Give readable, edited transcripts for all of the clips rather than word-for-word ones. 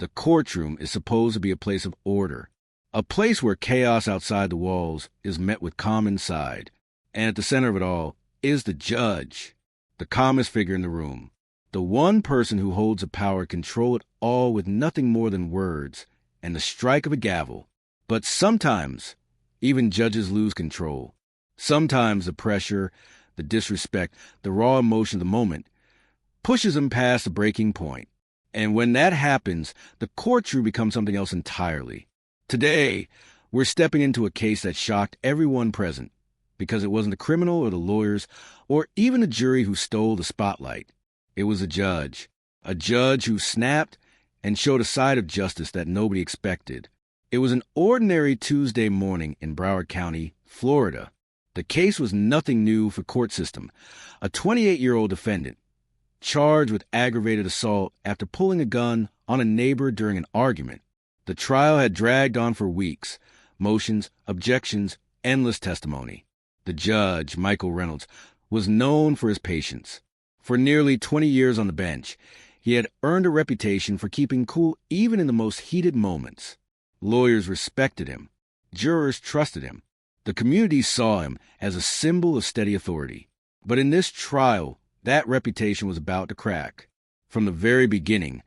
The courtroom is supposed to be a place of order, a place where chaos outside the walls is met with calm inside. And at the center of it all is the judge, the calmest figure in the room, the one person who holds the power to control it all with nothing more than words and the strike of a gavel. But sometimes, even judges lose control. Sometimes the pressure, the disrespect, the raw emotion of the moment pushes them past the breaking point. And when that happens, the courtroom becomes something else entirely. Today, we're stepping into a case that shocked everyone present, because it wasn't the criminal or the lawyers or even a jury who stole the spotlight. It was a judge who snapped and showed a side of justice that nobody expected. It was an ordinary Tuesday morning in Broward County, Florida. The case was nothing new for court system. A 28-year-old defendant, charged with aggravated assault after pulling a gun on a neighbor during an argument. The trial had dragged on for weeks. Motions, objections, endless testimony. The judge, Michael Reynolds, was known for his patience. For nearly 20 years on the bench, he had earned a reputation for keeping cool even in the most heated moments. Lawyers respected him. Jurors trusted him. The community saw him as a symbol of steady authority. But in this trial, that reputation was about to crack. From the very beginning,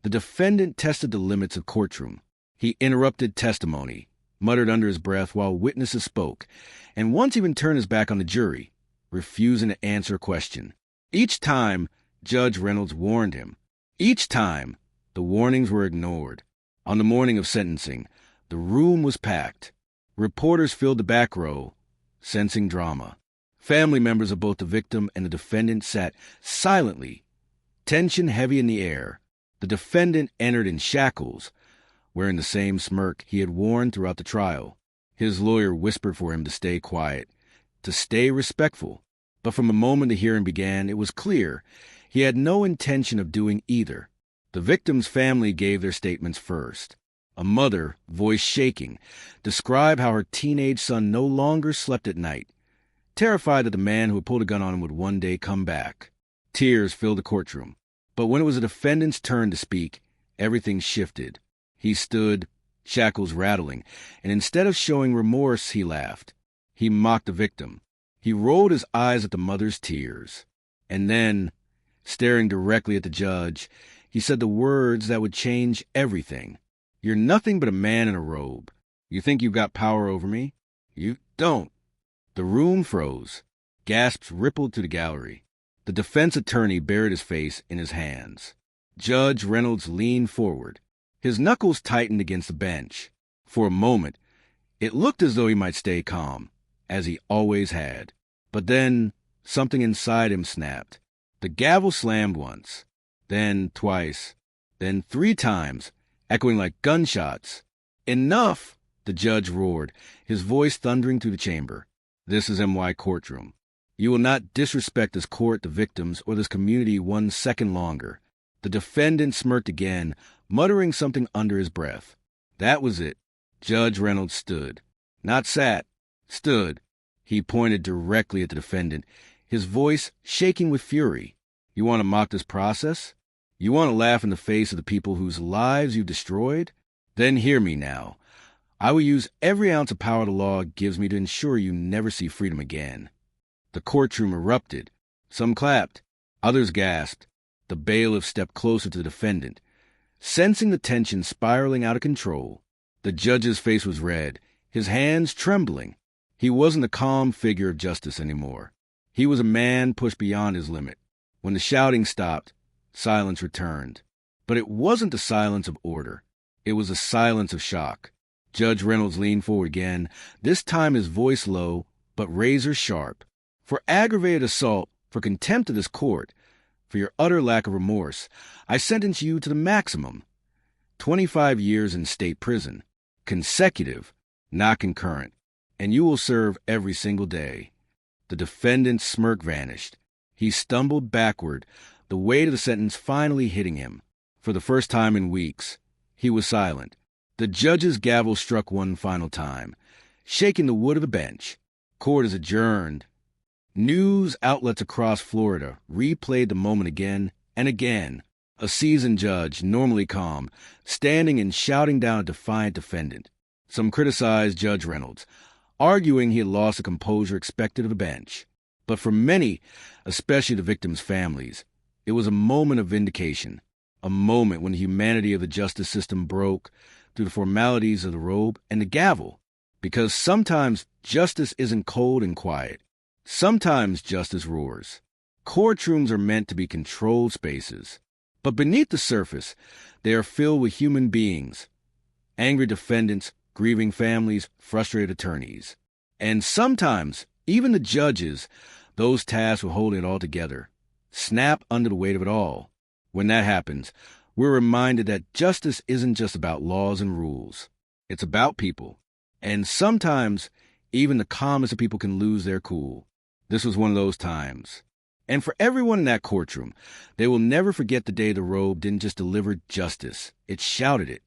the defendant tested the limits of courtroom. He interrupted testimony, muttered under his breath while witnesses spoke, and once even turned his back on the jury, refusing to answer a question. Each time, Judge Reynolds warned him. Each time, the warnings were ignored. On the morning of sentencing, the room was packed. Reporters filled the back row, sensing drama. Family members of both the victim and the defendant sat silently, tension heavy in the air. The defendant entered in shackles, wearing the same smirk he had worn throughout the trial. His lawyer whispered for him to stay quiet, to stay respectful. But from the moment the hearing began, it was clear he had no intention of doing either. The victim's family gave their statements first. A mother, voice shaking, described how her teenage son no longer slept at night, terrified that the man who had pulled a gun on him would one day come back. Tears filled the courtroom. But when it was the defendant's turn to speak, everything shifted. He stood, shackles rattling, and instead of showing remorse, he laughed. He mocked the victim. He rolled his eyes at the mother's tears. And then, staring directly at the judge, he said the words that would change everything. "You're nothing but a man in a robe. You think you've got power over me? You don't." The room froze. Gasps rippled through the gallery. The defense attorney buried his face in his hands. Judge Reynolds leaned forward. His knuckles tightened against the bench. For a moment, it looked as though he might stay calm, as he always had. But then, something inside him snapped. The gavel slammed once, then twice, then 3 times, echoing like gunshots. "Enough!" the judge roared, his voice thundering through the chamber. "This is MY Courtroom. You will not disrespect this court, the victims, or this community 1 second longer." The defendant smirked again, muttering something under his breath. That was it. Judge Reynolds stood. Not sat. Stood. He pointed directly at the defendant, his voice shaking with fury. "You want to mock this process? You want to laugh in the face of the people whose lives you've destroyed? Then hear me now. I will use every ounce of power the law gives me to ensure you never see freedom again." The courtroom erupted. Some clapped. Others gasped. The bailiff stepped closer to the defendant. Sensing the tension spiraling out of control, the judge's face was red, his hands trembling. He wasn't a calm figure of justice anymore. He was a man pushed beyond his limit. When the shouting stopped, silence returned. But it wasn't the silence of order. It was the silence of shock. Judge Reynolds leaned forward again, this time his voice low, but razor sharp. "For aggravated assault, for contempt of this court, for your utter lack of remorse, I sentence you to the maximum. 25 years in state prison. Consecutive, not concurrent. And you will serve every single day." The defendant's smirk vanished. He stumbled backward, the weight of the sentence finally hitting him. For the first time in weeks, he was silent. The judge's gavel struck one final time, shaking the wood of the bench. Court is adjourned. News outlets across Florida replayed the moment again and again. A seasoned judge, normally calm, standing and shouting down a defiant defendant. Some criticized Judge Reynolds, arguing he had lost the composure expected of a bench. But for many, especially the victims' families, it was a moment of vindication, a moment when the humanity of the justice system broke through the formalities of the robe and the gavel. Because sometimes justice isn't cold and quiet. Sometimes justice roars. Courtrooms are meant to be controlled spaces. But beneath the surface, they are filled with human beings, angry defendants, grieving families, frustrated attorneys. And sometimes, even the judges, those tasked with holding it all together, snap under the weight of it all. When that happens, we're reminded that justice isn't just about laws and rules. It's about people. And sometimes, even the calmest of people can lose their cool. This was one of those times. And for everyone in that courtroom, they will never forget the day the robe didn't just deliver justice, it shouted it.